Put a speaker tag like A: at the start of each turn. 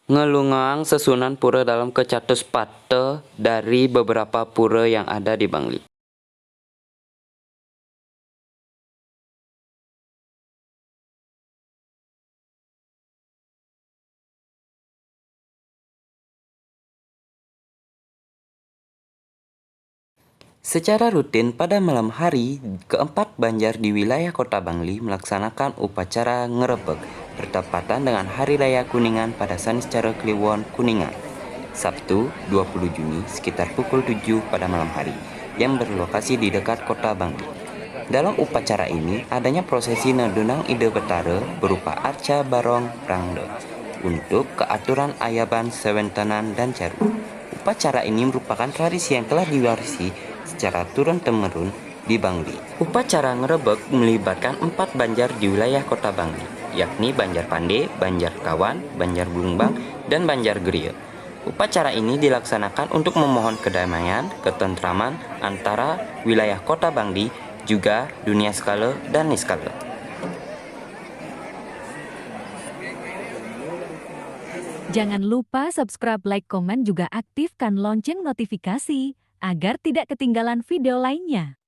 A: Ngelungang sesunan pura dalam kecatus pate dari beberapa pura yang ada di Bangli. Secara rutin pada malam hari, keempat banjar di wilayah kota Bangli melaksanakan upacara ngerebek bertepatan dengan Hari Raya Kuningan pada Sanisecara Kliwon Kuningan, Sabtu 20 Juni sekitar pukul 7 pada malam hari, yang berlokasi di dekat kota Bangli. Dalam upacara ini, adanya prosesi Nedunang Ide Betara berupa arca barong prangde untuk keaturan ayaban, sewentanan, dan caru. Upacara ini merupakan tradisi yang telah diwarisi secara turun-temurun di Bangli. Upacara ngerebek melibatkan 4 banjar di wilayah kota Bangli, yakni Banjar Pande, Banjar Kawan, Banjar Blumbang, dan Banjar Geria. Upacara ini dilaksanakan untuk memohon kedamaian, ketentraman antara wilayah kota Bangli, juga dunia skala dan niskala.
B: Jangan lupa subscribe, like, komen, juga aktifkan lonceng notifikasi agar tidak ketinggalan video lainnya.